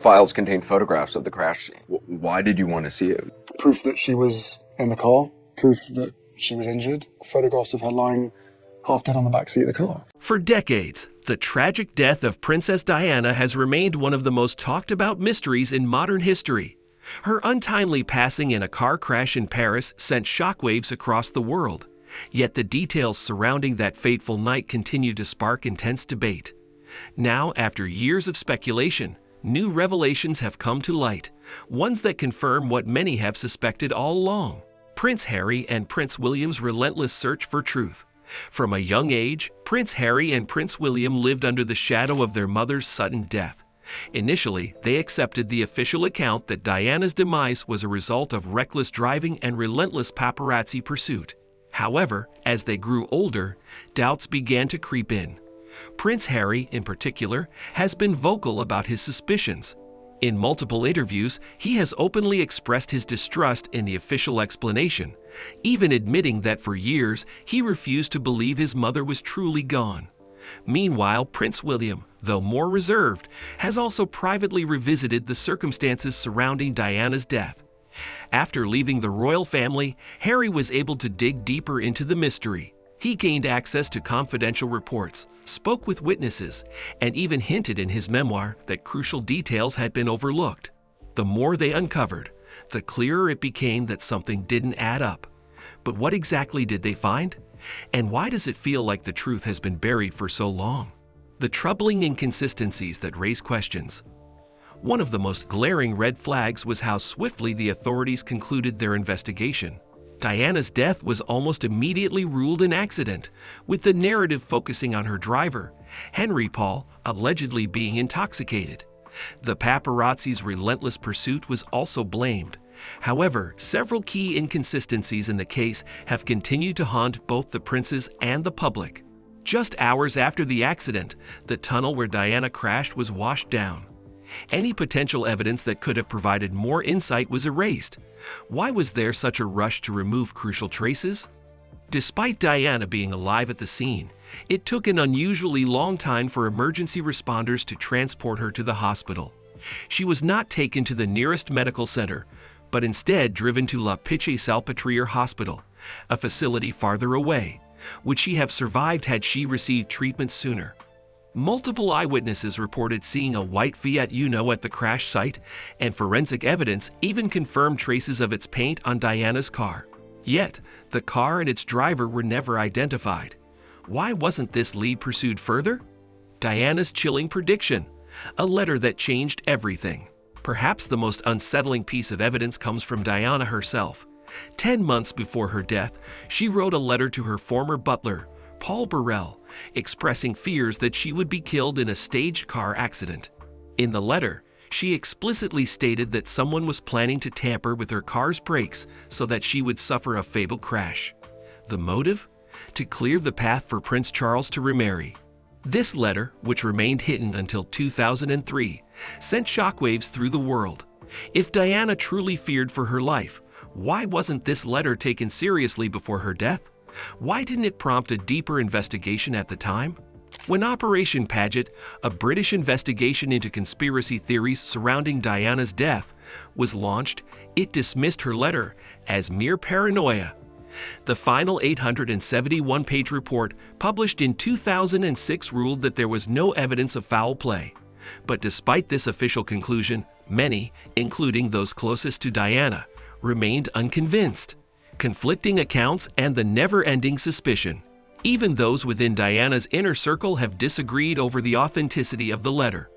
Files contain photographs of the crash scene. Why did you want to see it? Proof that she was in the car, proof that she was injured, photographs of her lying half dead on the backseat of the car. For decades, the tragic death of Princess Diana has remained one of the most talked about mysteries in modern history. Her untimely passing in a car crash in Paris sent shockwaves across the world. Yet the details surrounding that fateful night continue to spark intense debate. Now, after years of speculation, new revelations have come to light, ones that confirm what many have suspected all along: Prince Harry and Prince William's relentless search for truth. From a young age, Prince Harry and Prince William lived under the shadow of their mother's sudden death. Initially, they accepted the official account that Diana's demise was a result of reckless driving and relentless paparazzi pursuit. However, as they grew older, doubts began to creep in. Prince Harry, in particular, has been vocal about his suspicions. In multiple interviews, he has openly expressed his distrust in the official explanation, even admitting that for years he refused to believe his mother was truly gone. Meanwhile, Prince William, though more reserved, has also privately revisited the circumstances surrounding Diana's death. After leaving the royal family, Harry was able to dig deeper into the mystery. He gained access to confidential reports, spoke with witnesses, and even hinted in his memoir that crucial details had been overlooked. The more they uncovered, the clearer it became that something didn't add up. But what exactly did they find? And why does it feel like the truth has been buried for so long? The troubling inconsistencies that raise questions. One of the most glaring red flags was how swiftly the authorities concluded their investigation. Diana's death was almost immediately ruled an accident, with the narrative focusing on her driver, Henry Paul, allegedly being intoxicated. The paparazzi's relentless pursuit was also blamed. However, several key inconsistencies in the case have continued to haunt both the princes and the public. Just hours after the accident, the tunnel where Diana crashed was washed down. Any potential evidence that could have provided more insight was erased. Why was there such a rush to remove crucial traces? Despite Diana being alive at the scene, it took an unusually long time for emergency responders to transport her to the hospital. She was not taken to the nearest medical center, but instead driven to La Piche-Salpêtrière Hospital, a facility farther away. Would she have survived had she received treatment sooner? Multiple eyewitnesses reported seeing a white Fiat Uno at the crash site, and forensic evidence even confirmed traces of its paint on Diana's car. Yet, the car and its driver were never identified. Why wasn't this lead pursued further? Diana's chilling prediction, a letter that changed everything. Perhaps the most unsettling piece of evidence comes from Diana herself. 10 months before her death, she wrote a letter to her former butler, Paul Burrell, expressing fears that she would be killed in a staged car accident. In the letter, she explicitly stated that someone was planning to tamper with her car's brakes so that she would suffer a fatal crash. The motive? To clear the path for Prince Charles to remarry. This letter, which remained hidden until 2003, sent shockwaves through the world. If Diana truly feared for her life, why wasn't this letter taken seriously before her death? Why didn't it prompt a deeper investigation at the time? When Operation Paget, a British investigation into conspiracy theories surrounding Diana's death, was launched, it dismissed her letter as mere paranoia. The final 871-page report, published in 2006, ruled that there was no evidence of foul play. But despite this official conclusion, many, including those closest to Diana, remained unconvinced. Conflicting accounts and the never-ending suspicion. Even those within Diana's inner circle have disagreed over the authenticity of the letter.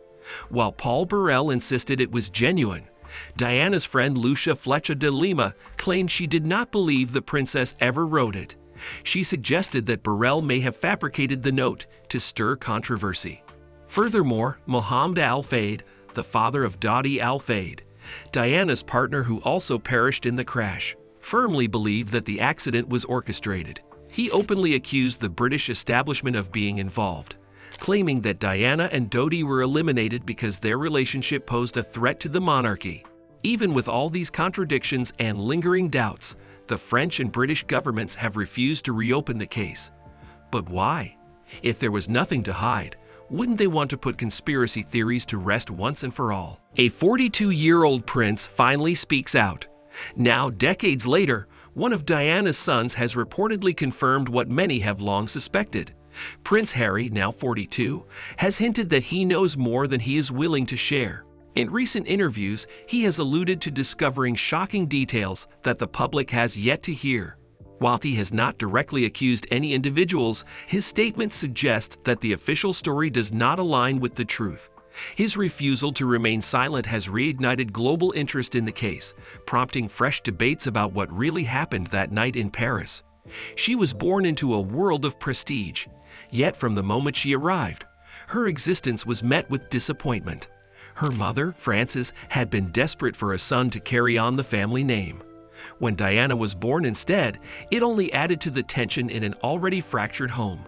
While Paul Burrell insisted it was genuine, Diana's friend Lucia Flecha de Lima claimed she did not believe the princess ever wrote it. She suggested that Burrell may have fabricated the note to stir controversy. Furthermore, Mohammed Al-Fayed, the father of Dadi Al-Fayed, Diana's partner who also perished in the crash, firmly believed that the accident was orchestrated. He openly accused the British establishment of being involved, claiming that Diana and Dodi were eliminated because their relationship posed a threat to the monarchy. Even with all these contradictions and lingering doubts, the French and British governments have refused to reopen the case. But why? If there was nothing to hide, Wouldn't they want to put conspiracy theories to rest once and for all? A 42-year-old prince finally speaks out. Now, decades later, one of Diana's sons has reportedly confirmed what many have long suspected. Prince Harry, now 42, has hinted that he knows more than he is willing to share. In recent interviews, he has alluded to discovering shocking details that the public has yet to hear. While he has not directly accused any individuals, his statement suggests that the official story does not align with the truth. His refusal to remain silent has reignited global interest in the case, prompting fresh debates about what really happened that night in Paris. She was born into a world of prestige, yet from the moment she arrived, her existence was met with disappointment. Her mother, Frances, had been desperate for a son to carry on the family name. When Diana was born instead, it only added to the tension in an already fractured home.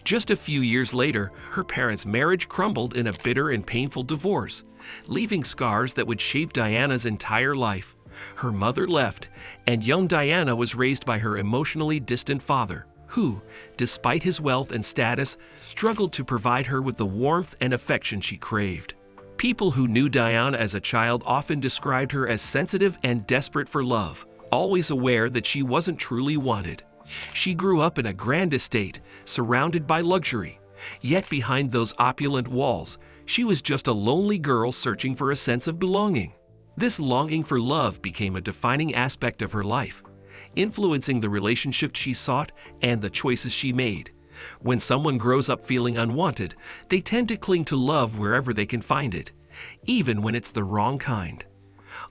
Just a few years later, her parents' marriage crumbled in a bitter and painful divorce, leaving scars that would shape Diana's entire life. Her mother left, and young Diana was raised by her emotionally distant father, who, despite his wealth and status, struggled to provide her with the warmth and affection she craved. People who knew Diana as a child often described her as sensitive and desperate for love, always aware that she wasn't truly wanted. She grew up in a grand estate, surrounded by luxury. Yet behind those opulent walls, she was just a lonely girl searching for a sense of belonging. This longing for love became a defining aspect of her life, influencing the relationships she sought and the choices she made. When someone grows up feeling unwanted, they tend to cling to love wherever they can find it, even when it's the wrong kind.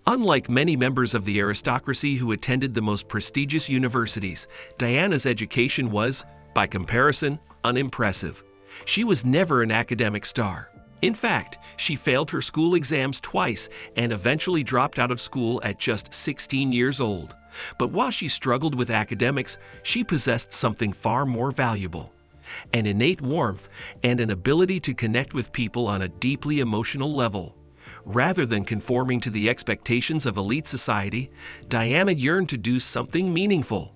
Unlike many members of the aristocracy who attended the most prestigious universities, Diana's education was, by comparison, unimpressive. She was never an academic star. In fact, she failed her school exams twice and eventually dropped out of school at just 16 years old. But while she struggled with academics, she possessed something far more valuable: an innate warmth and an ability to connect with people on a deeply emotional level. Rather than conforming to the expectations of elite society, Diana yearned to do something meaningful.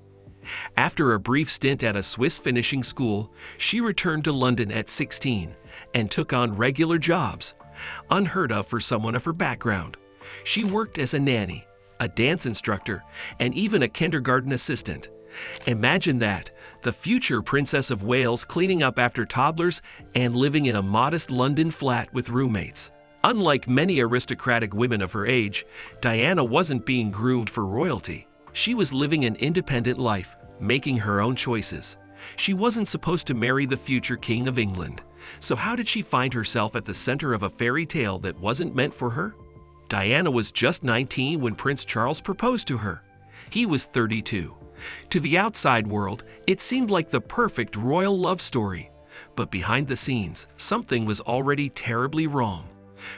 After a brief stint at a Swiss finishing school, she returned to London at 16 and took on regular jobs, unheard of for someone of her background. She worked as a nanny, a dance instructor, and even a kindergarten assistant. Imagine that, the future Princess of Wales cleaning up after toddlers and living in a modest London flat with roommates. Unlike many aristocratic women of her age, Diana wasn't being groomed for royalty. She was living an independent life, making her own choices. She wasn't supposed to marry the future King of England. So how did she find herself at the center of a fairy tale that wasn't meant for her? Diana was just 19 when Prince Charles proposed to her. He was 32. To the outside world, it seemed like the perfect royal love story. But behind the scenes, something was already terribly wrong.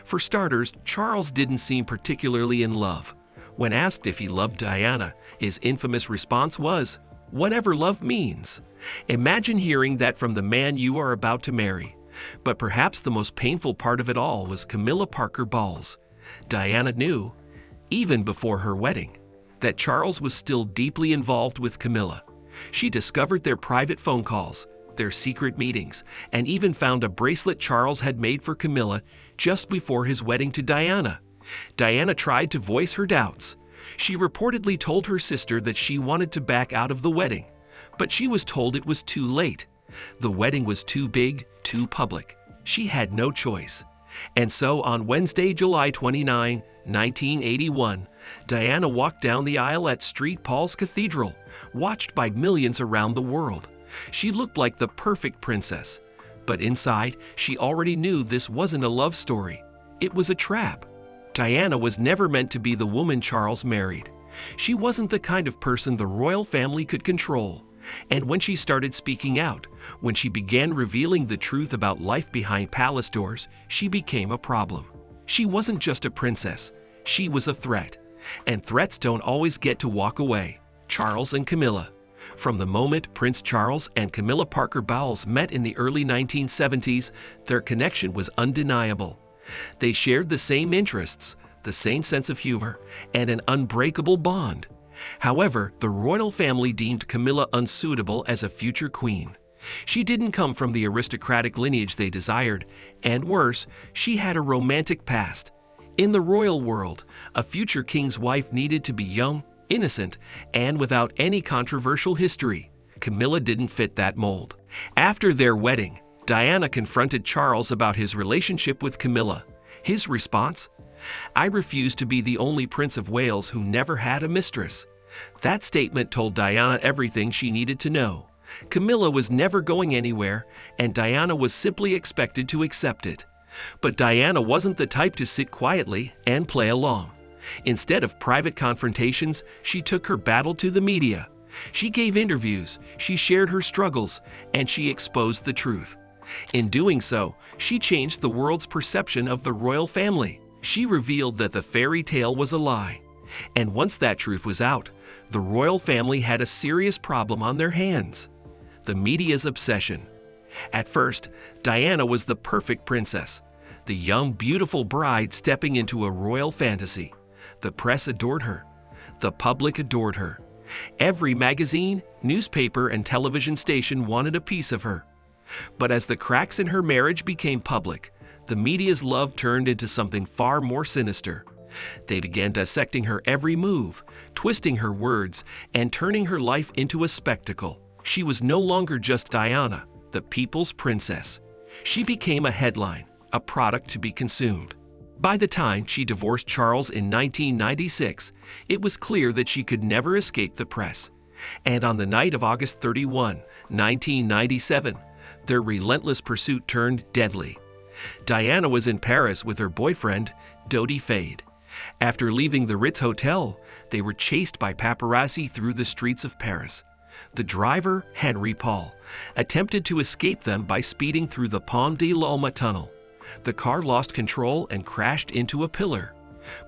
For starters, Charles didn't seem particularly in love. When asked if he loved Diana, his infamous response was, "Whatever love means." Imagine hearing that from the man you are about to marry. But perhaps the most painful part of it all was Camilla Parker Bowles. Diana knew, even before her wedding, that Charles was still deeply involved with Camilla. She discovered their private phone calls, their secret meetings, and even found a bracelet Charles had made for Camilla just before his wedding to Diana. Diana tried to voice her doubts. She reportedly told her sister that she wanted to back out of the wedding, but she was told it was too late. The wedding was too big, too public. She had no choice. And so on Wednesday, July 29, 1981, Diana walked down the aisle at St. Paul's Cathedral, watched by millions around the world. She looked like the perfect princess. But inside, she already knew this wasn't a love story. It was a trap. Diana was never meant to be the woman Charles married. She wasn't the kind of person the royal family could control. And when she started speaking out, when she began revealing the truth about life behind palace doors, she became a problem. She wasn't just a princess. She was a threat. And threats don't always get to walk away. Charles and Camilla. From the moment Prince Charles and Camilla Parker Bowles met in the early 1970s, their connection was undeniable. They shared the same interests, the same sense of humor, and an unbreakable bond. However, the royal family deemed Camilla unsuitable as a future queen. She didn't come from the aristocratic lineage they desired, and worse, she had a romantic past. In the royal world, a future king's wife needed to be young, innocent, and without any controversial history. Camilla didn't fit that mold. After their wedding, Diana confronted Charles about his relationship with Camilla. His response? "I refuse to be the only Prince of Wales who never had a mistress." That statement told Diana everything she needed to know. Camilla was never going anywhere, and Diana was simply expected to accept it. But Diana wasn't the type to sit quietly and play along. Instead of private confrontations, she took her battle to the media. She gave interviews, she shared her struggles, and she exposed the truth. In doing so, she changed the world's perception of the royal family. She revealed that the fairy tale was a lie. And once that truth was out, the royal family had a serious problem on their hands: the media's obsession. At first, Diana was the perfect princess, the young, beautiful bride stepping into a royal fantasy. The press adored her. The public adored her. Every magazine, newspaper, and television station wanted a piece of her. But as the cracks in her marriage became public, the media's love turned into something far more sinister. They began dissecting her every move, twisting her words, and turning her life into a spectacle. She was no longer just Diana, the people's princess. She became a headline, a product to be consumed. By the time she divorced Charles in 1996, it was clear that she could never escape the press. And on the night of August 31, 1997, their relentless pursuit turned deadly. Diana was in Paris with her boyfriend, Dodi Fayed. After leaving the Ritz Hotel, they were chased by paparazzi through the streets of Paris. The driver, Henry Paul, attempted to escape them by speeding through the Pont de l'Alma tunnel. The car lost control and crashed into a pillar.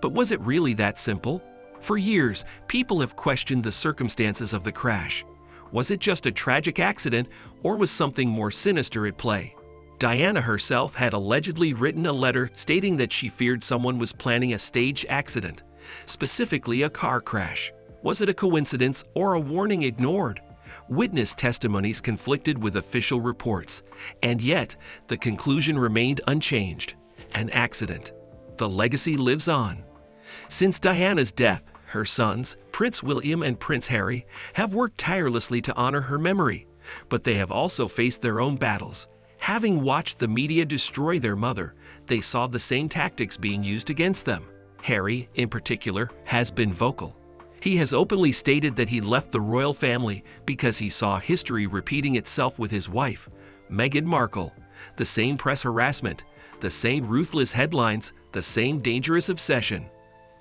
But was it really that simple? For years, people have questioned the circumstances of the crash. Was it just a tragic accident, or was something more sinister at play? Diana herself had allegedly written a letter stating that she feared someone was planning a staged accident, specifically a car crash. Was it a coincidence or a warning ignored? Witness testimonies conflicted with official reports, and yet the conclusion remained unchanged: an accident. The legacy lives on. Since Diana's death, her sons, Prince William and Prince Harry, have worked tirelessly to honor her memory, but they have also faced their own battles. Having watched the media destroy their mother, they saw the same tactics being used against them. Harry, in particular, has been vocal. He has openly stated that he left the royal family because he saw history repeating itself with his wife, Meghan Markle. The same press harassment, the same ruthless headlines, the same dangerous obsession.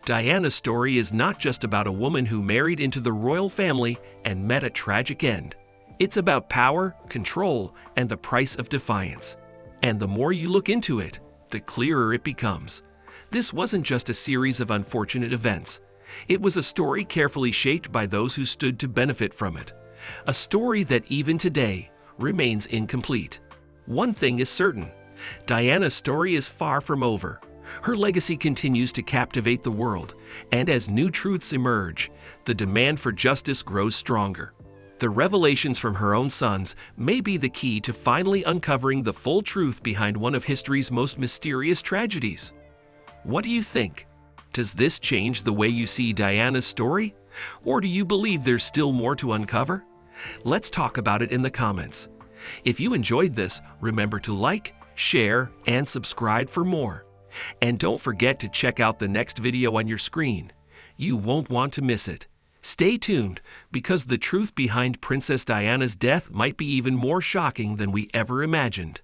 Diana's story is not just about a woman who married into the royal family and met a tragic end. It's about power, control, and the price of defiance. And the more you look into it, the clearer it becomes. This wasn't just a series of unfortunate events. It was a story carefully shaped by those who stood to benefit from it. A story that even today remains incomplete. One thing is certain: Diana's story is far from over. Her legacy continues to captivate the world, and as new truths emerge, the demand for justice grows stronger. The revelations from her own sons may be the key to finally uncovering the full truth behind one of history's most mysterious tragedies. What do you think? Does this change the way you see Diana's story? Or do you believe there's still more to uncover? Let's talk about it in the comments. If you enjoyed this, remember to like, share, and subscribe for more. And don't forget to check out the next video on your screen. You won't want to miss it. Stay tuned, because the truth behind Princess Diana's death might be even more shocking than we ever imagined.